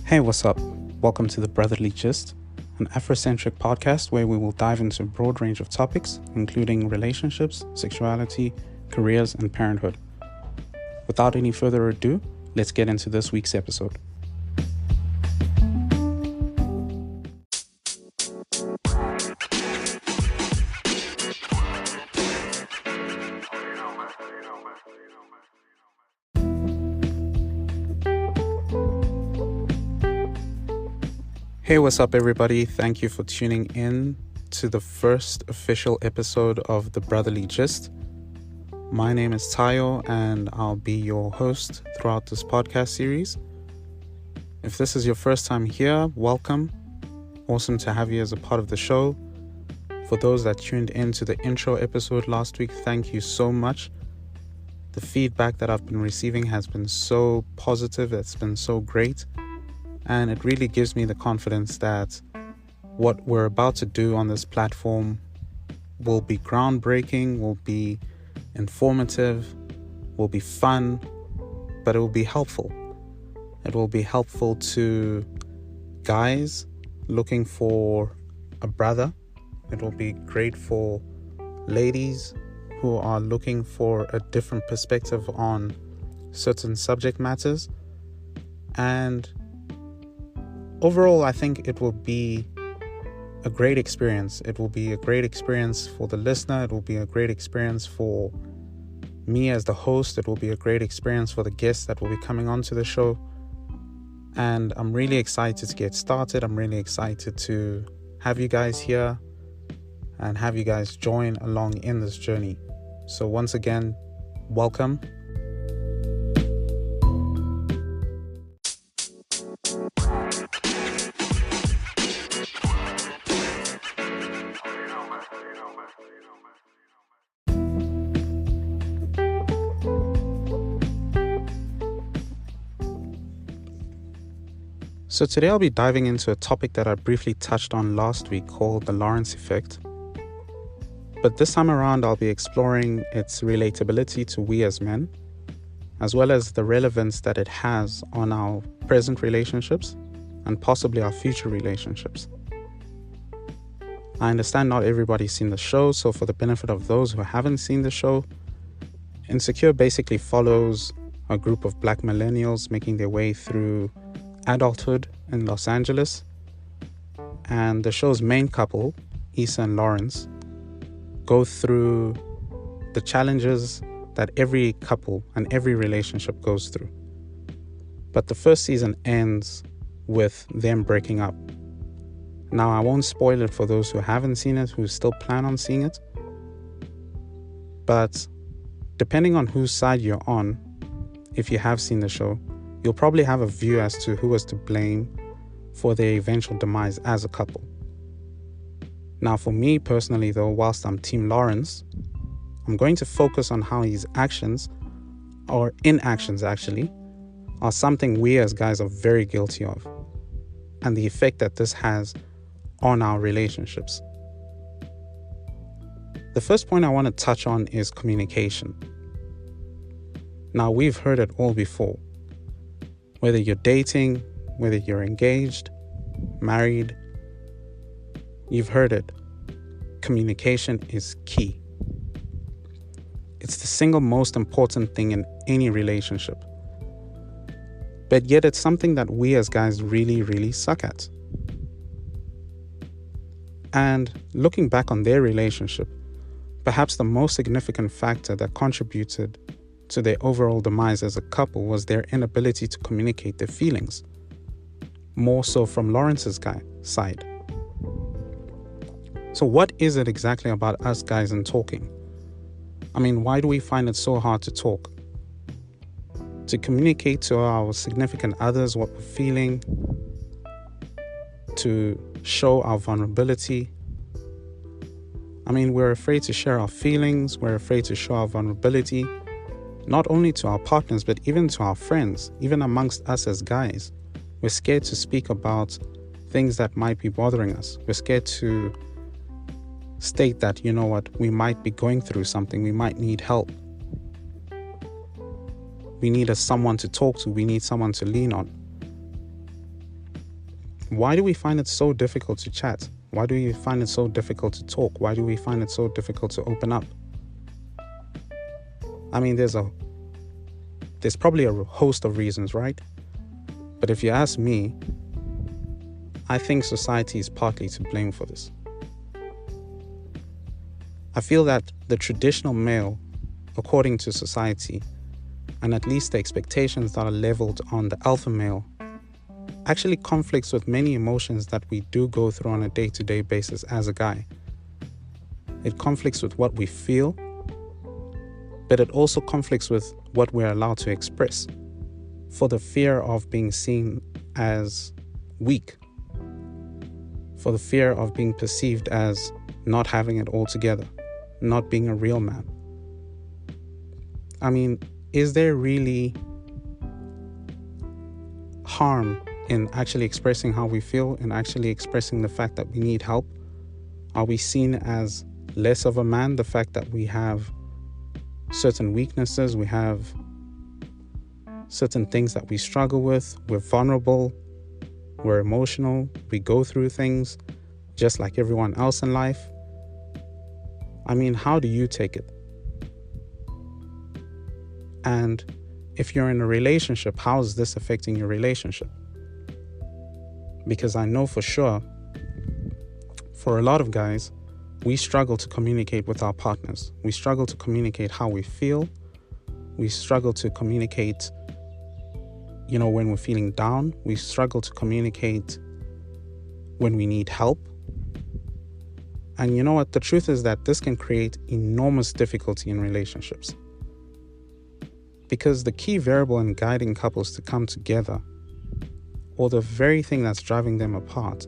Hey, what's up? Welcome to the Brotherly Gist, an Afrocentric podcast where we will dive into a broad range of topics, including relationships, sexuality, careers, and parenthood. Without any further ado, let's get into this week's episode. Hey, what's up, everybody? Thank you for tuning in to the first official episode of the Brotherly Gist. My name is Tayo, and I'll be your host throughout this podcast series. If this is your first time here, welcome. Awesome to have you as a part of the show. For those that tuned in to the intro episode last week, thank you so much. The feedback that I've been receiving has been so positive, it's been so great. And it really gives me the confidence that what we're about to do on this platform will be groundbreaking, will be informative, will be fun, but it will be helpful. It will be helpful to guys looking for a brother. It will be great for ladies who are looking for a different perspective on certain subject matters. And overall, I think it will be a great experience. It will be a great experience for the listener. It will be a great experience for me as the host. It will be a great experience for the guests that will be coming onto the show. And I'm really excited to get started. I'm really excited to have you guys here and have you guys join along in this journey. So once again, welcome. So today I'll be diving into a topic that I briefly touched on last week called the Lawrence effect. But this time around I'll be exploring its relatability to we as men, as well as the relevance that it has on our present relationships and possibly our future relationships. I understand not everybody's seen the show, so for the benefit of those who haven't seen the show, Insecure basically follows a group of black millennials making their way through adulthood in Los Angeles, and the show's main couple, Issa and Lawrence, go through the challenges that every couple and every relationship goes through. But the first season ends with them breaking up. Now, I won't spoil it for those who haven't seen it, who still plan on seeing it, but depending on whose side you're on, if you have seen the show, you'll probably have a view as to who was to blame for their eventual demise as a couple. Now, for me personally though, whilst I'm Team Lawrence, I'm going to focus on how his actions, or inactions actually, are something we as guys are very guilty of, and the effect that this has on our relationships. The first point I want to touch on is communication. Now, we've heard it all before. Whether you're dating, whether you're engaged, married, you've heard it. Communication is key. It's the single most important thing in any relationship. But yet it's something that we as guys really, really suck at. And looking back on their relationship, perhaps the most significant factor that contributed to their overall demise as a couple was their inability to communicate their feelings, more so from Lawrence's side. So what is it exactly about us guys and talking? I mean, why do we find it so hard to talk? To communicate to our significant others what we're feeling, to show our vulnerability. I mean, we're afraid to share our feelings, we're afraid to show our vulnerability, not only to our partners, but even to our friends, even amongst us as guys. We're scared to speak about things that might be bothering us. We're scared to state that, you know what, we might be going through something, we might need help. We need someone to talk to, we need someone to lean on. Why do we find it so difficult to chat? Why do we find it so difficult to talk? Why do we find it so difficult to open up? I mean, there's probably a host of reasons, right? But if you ask me, I think society is partly to blame for this. I feel that the traditional male, according to society, and at least the expectations that are leveled on the alpha male, actually conflicts with many emotions that we do go through on a day-to-day basis as a guy. It conflicts with what we feel, but it also conflicts with what we're allowed to express for the fear of being seen as weak, for the fear of being perceived as not having it all together, not being a real man. I mean, is there really harm in actually expressing how we feel and actually expressing the fact that we need help? Are we seen as less of a man, the fact that we have certain weaknesses, we have certain things that we struggle with, we're vulnerable, we're emotional, we go through things just like everyone else in life? I mean, how do you take it? And if you're in a relationship, how is this affecting your relationship? Because I know for sure, for a lot of guys, we struggle to communicate with our partners. We struggle to communicate how we feel. We struggle to communicate, when we're feeling down. We struggle to communicate when we need help. And you know what? The truth is that this can create enormous difficulty in relationships. Because the key variable in guiding couples to come together, or the very thing that's driving them apart,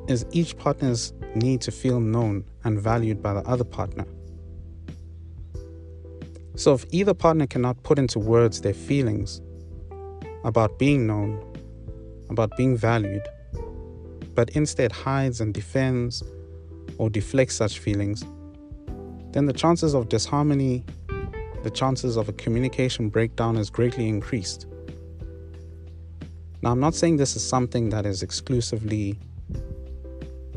is each partner's need to feel known and valued by the other partner. So if either partner cannot put into words their feelings about being known, about being valued, but instead hides and defends or deflects such feelings, then the chances of disharmony, the chances of a communication breakdown is greatly increased. Now, I'm not saying this is something that is exclusively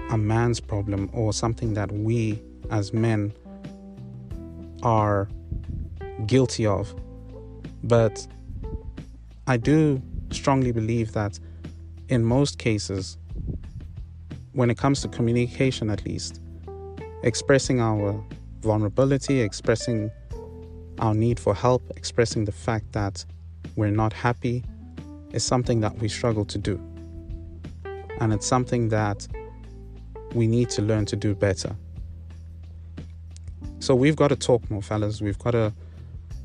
a man's problem or something that we as men are guilty of, but I do strongly believe that in most cases, when it comes to communication at least, expressing our vulnerability, expressing our need for help, expressing the fact that we're not happy is something that we struggle to do. And it's something that we need to learn to do better. So we've got to talk more, fellas. We've got to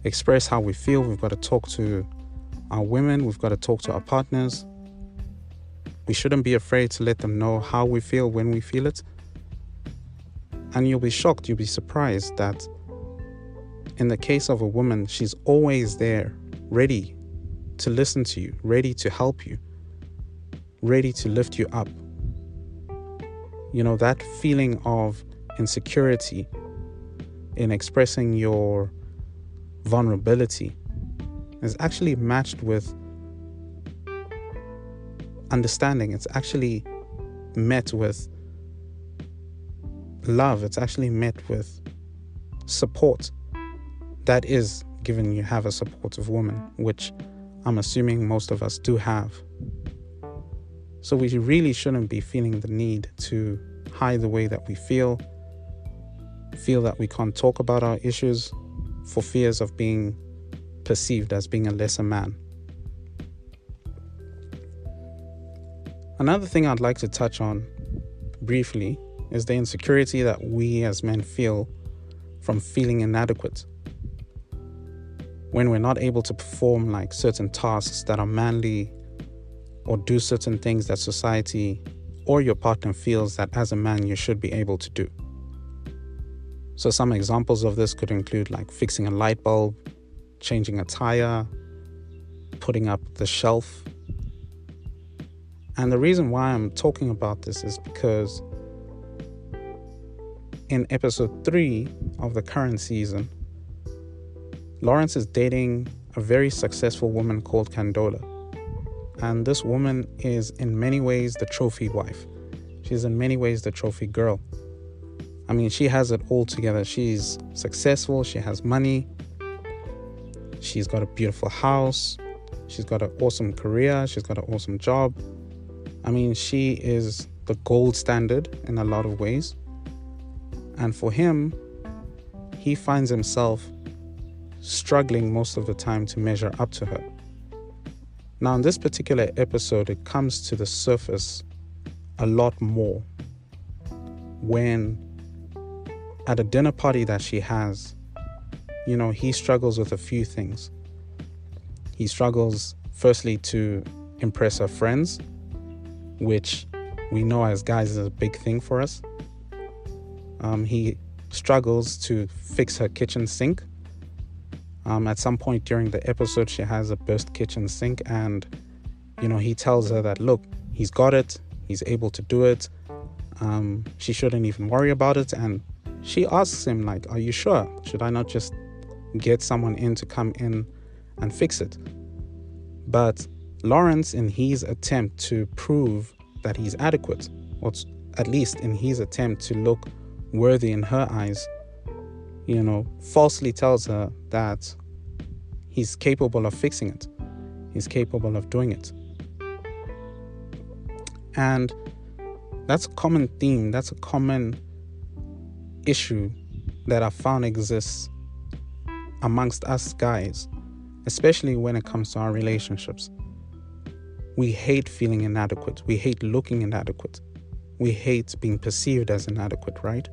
express how we feel. We've got to talk to our women. We've got to talk to our partners. We shouldn't be afraid to let them know how we feel when we feel it. And you'll be shocked, you'll be surprised that in the case of a woman, she's always there, ready to listen to you, ready to help you, ready to lift you up. That feeling of insecurity in expressing your vulnerability is actually matched with understanding. It's actually met with love. It's actually met with support. That is given you have a supportive woman, which I'm assuming most of us do have. So we really shouldn't be feeling the need to hide the way that we feel that we can't talk about our issues for fears of being perceived as being a lesser man. Another thing I'd like to touch on briefly is the insecurity that we as men feel from feeling inadequate. When we're not able to perform like certain tasks that are manly or do certain things that society or your partner feels that as a man you should be able to do. So some examples of this could include like fixing a light bulb, changing a tire, putting up the shelf. And the reason why I'm talking about this is because in episode 3 of the current season, Lawrence is dating a very successful woman called Candola. And this woman is in many ways the trophy wife. She's in many ways the trophy girl. I mean, she has it all together. She's successful. She has money. She's got a beautiful house. She's got an awesome career. She's got an awesome job. I mean, she is the gold standard in a lot of ways. And for him, he finds himself struggling most of the time to measure up to her. Now, in this particular episode, it comes to the surface a lot more when at a dinner party that she has, he struggles with a few things. He struggles, firstly, to impress her friends, which we know as guys is a big thing for us. He struggles to fix her kitchen sink. At some point during the episode, she has a burst kitchen sink, and, he tells her that, look, he's got it. He's able to do it. She shouldn't even worry about it. And she asks him, like, are you sure? Should I not just get someone in to come in and fix it? But Lawrence, in his attempt to prove that he's adequate, or at least in his attempt to look worthy in her eyes, falsely tells her that he's capable of fixing it. He's capable of doing it. And that's a common theme. That's a common issue that I found exists amongst us guys, especially when it comes to our relationships. We hate feeling inadequate. We hate looking inadequate. We hate being perceived as inadequate, right?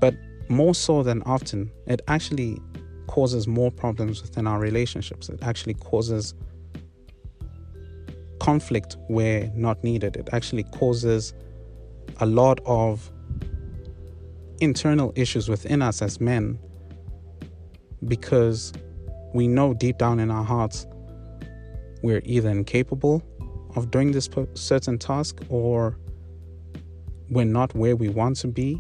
But more so than often, it actually causes more problems within our relationships. It actually causes conflict where not needed. It actually causes a lot of internal issues within us as men, because we know deep down in our hearts we're either incapable of doing this certain task, or we're not where we want to be,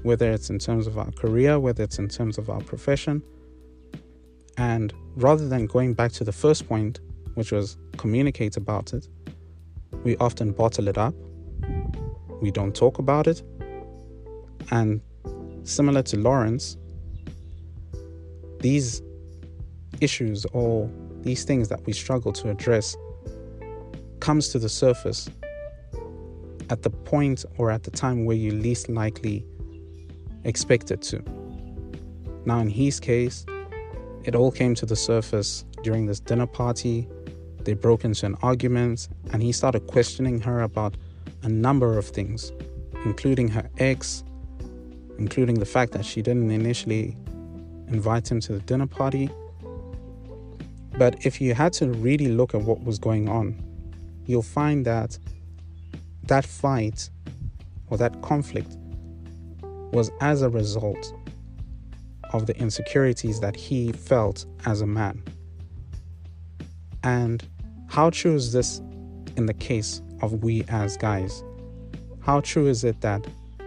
whether it's in terms of our career, whether it's in terms of our profession. And rather than going back to the first point, which was communicate about it, we often bottle it up. We don't talk about it. And similar to Lawrence, these issues or these things that we struggle to address comes to the surface at the point or at the time where you least likely expect it to. Now, in his case, it all came to the surface during this dinner party. They broke into an argument, and he started questioning her about a number of things, including her ex, including the fact that she didn't initially invite him to the dinner party. But if you had to really look at what was going on, you'll find that that fight or that conflict was as a result of the insecurities that he felt as a man. And how true is this in the case of we as guys? How true is it that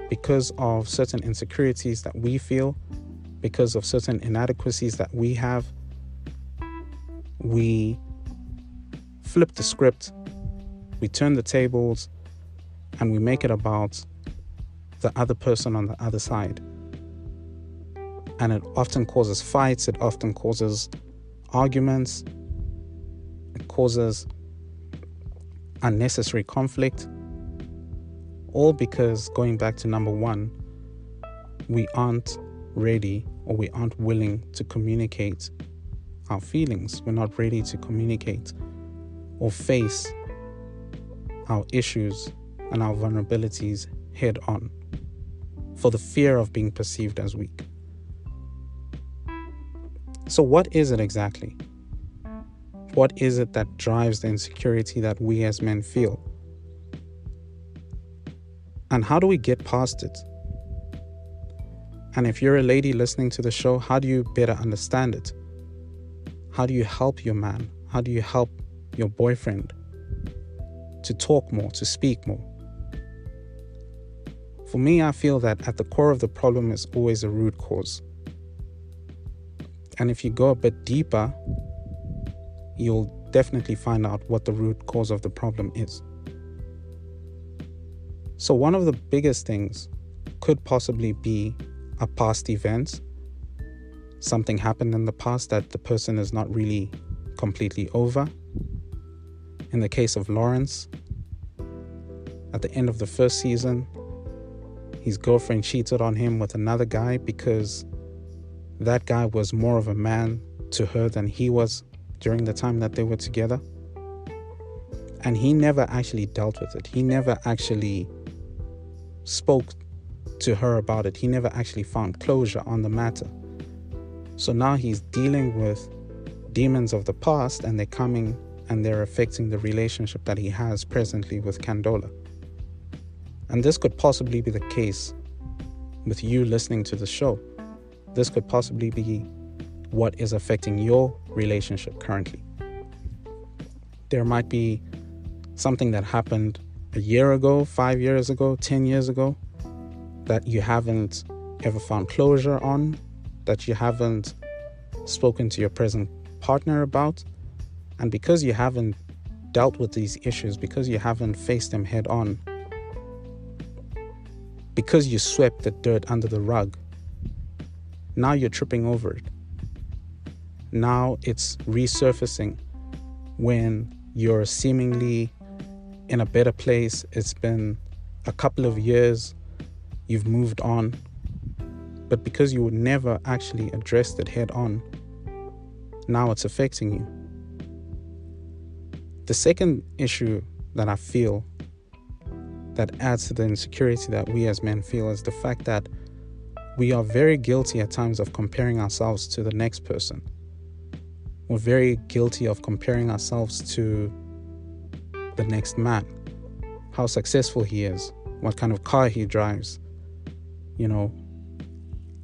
because of certain insecurities that we feel, because of certain inadequacies that we have, we flip the script, we turn the tables, and we make it about the other person on the other side? And it often causes fights, it often causes arguments, it causes unnecessary conflict, all because, going back to number one, we aren't ready or we aren't willing to communicate our feelings. We're not ready to communicate or face our issues and our vulnerabilities head on for the fear of being perceived as weak. So what is it exactly? What is it that drives the insecurity that we as men feel? And how do we get past it? And if you're a lady listening to the show, how do you better understand it? How do you help your man? How do you help your boyfriend to talk more, to speak more? For me, I feel that at the core of the problem is always a root cause. And if you go a bit deeper, you'll definitely find out what the root cause of the problem is. So one of the biggest things could possibly be a past event. Something happened in the past that the person is not really completely over. In the case of Lawrence, at the end of the first season, his girlfriend cheated on him with another guy because that guy was more of a man to her than he was during the time that they were together. And he never actually dealt with it. He never actually spoke to her about it. He never actually found closure on the matter. So now he's dealing with demons of the past, and they're coming and they're affecting the relationship that he has presently with Candola. And this could possibly be the case with you listening to the show. This could possibly be what is affecting your relationship currently. There might be something that happened a year ago, 5 years ago, 10 years ago, that you haven't ever found closure on, that you haven't spoken to your present partner about. And because you haven't dealt with these issues, because you haven't faced them head on, because you swept the dirt under the rug, now you're tripping over it. Now it's resurfacing when you're seemingly in a better place. It's been a couple of years, you've moved on, but because you would never actually addressed it head on, now it's affecting you. The second issue that I feel that adds to the insecurity that we as men feel is the fact that we are very guilty at times of comparing ourselves to the next person. We're very guilty of comparing ourselves to the next man, how successful he is, what kind of car he drives,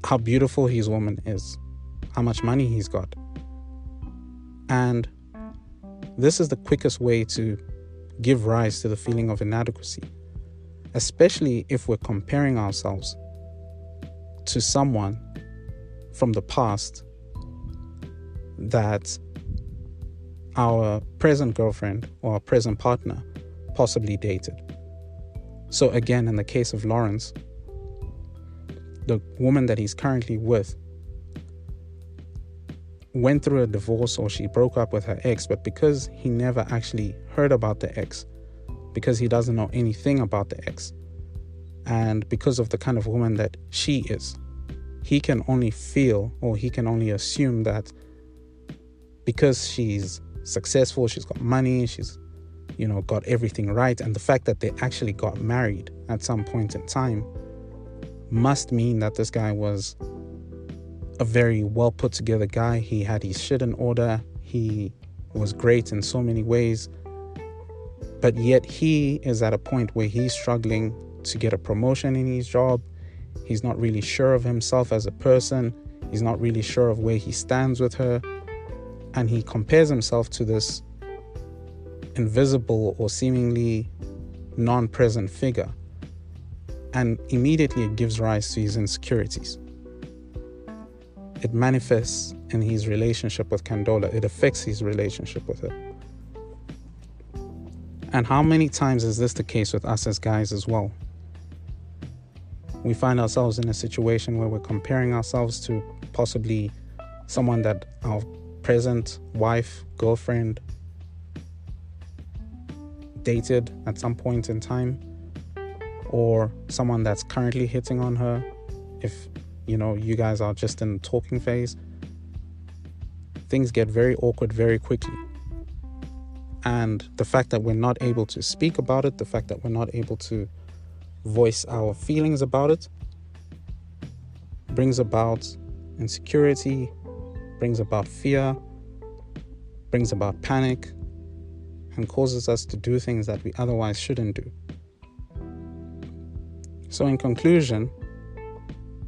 how beautiful his woman is, how much money he's got. And this is the quickest way to give rise to the feeling of inadequacy, especially if we're comparing ourselves to someone from the past that our present girlfriend or our present partner possibly dated. So again, in the case of Lawrence, the woman that he's currently with went through a divorce, or she broke up with her ex, but because he never actually heard about the ex, because he doesn't know anything about the ex, and because of the kind of woman that she is, he can only feel, or he can only assume that because she's successful, she's got money, she's got everything right, and the fact that they actually got married at some point in time must mean that this guy was a very well put together guy. He had his shit in order. He was great in so many ways, but yet he is at a point where he's struggling to get a promotion in his job. He's not really sure of himself as a person. He's not really sure of where he stands with her, and he compares himself to this invisible or seemingly non-present figure, and immediately it gives rise to his insecurities. It manifests in his relationship with Candola. It affects his relationship with her. And how many times is this the case with us as guys as well? We find ourselves in a situation where we're comparing ourselves to possibly someone that our present wife, girlfriend dated at some point in time, or someone that's currently hitting on her. If you guys are just in the talking phase, things get very awkward very quickly. And the fact that we're not able to speak about it, the fact that we're not able to voice our feelings about it, brings about insecurity, brings about fear, brings about panic, and causes us to do things that we otherwise shouldn't do. So in conclusion,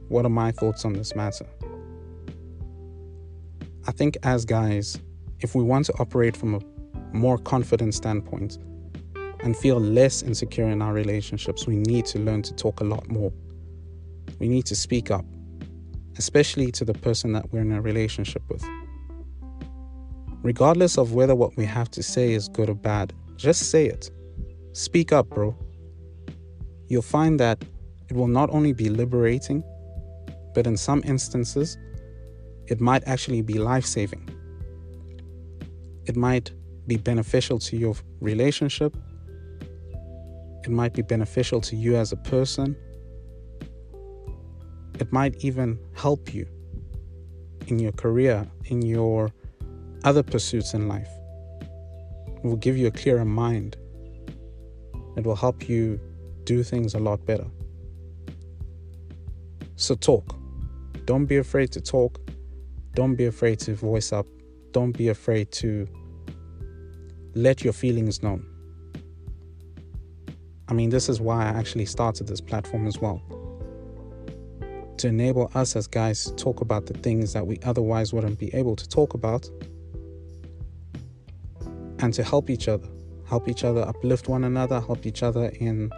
what are my thoughts on this matter? I think as guys, if we want to operate from a more confident standpoint and feel less insecure in our relationships, we need to learn to talk a lot more. We need to speak up, especially to the person that we're in a relationship with. Regardless of whether what we have to say is good or bad, just say it. Speak up, bro. You'll find that it will not only be liberating, but in some instances, it might actually be life-saving. It might be beneficial to your relationship. It might be beneficial to you as a person. It might even help you in your career, in your other pursuits in life. It will give you a clearer mind. It will help you do things a lot better. So talk. Don't be afraid to talk. Don't be afraid to voice up. Don't be afraid to let your feelings known. I mean, this is why I actually started this platform as well. To enable us as guys to talk about the things that we otherwise wouldn't be able to talk about. And to help each other. Help each other uplift one another. Help each other in,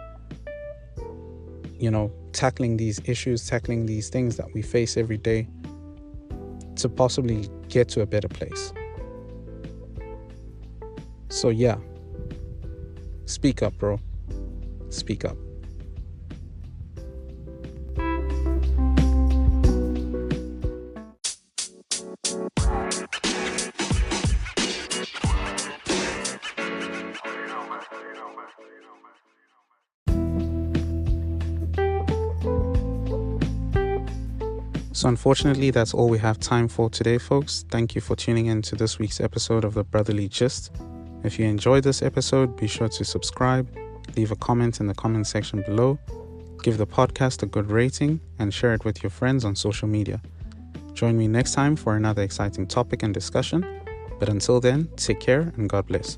tackling these issues, tackling these things that we face every day to possibly get to a better place. So yeah, speak up, bro. Speak up. So unfortunately, that's all we have time for today, folks. Thank you for tuning in to this week's episode of the Brotherly Gist. If you enjoyed this episode, be sure to subscribe, leave a comment in the comment section below, give the podcast a good rating, and share it with your friends on social media. Join me next time for another exciting topic and discussion. But until then, take care and God bless.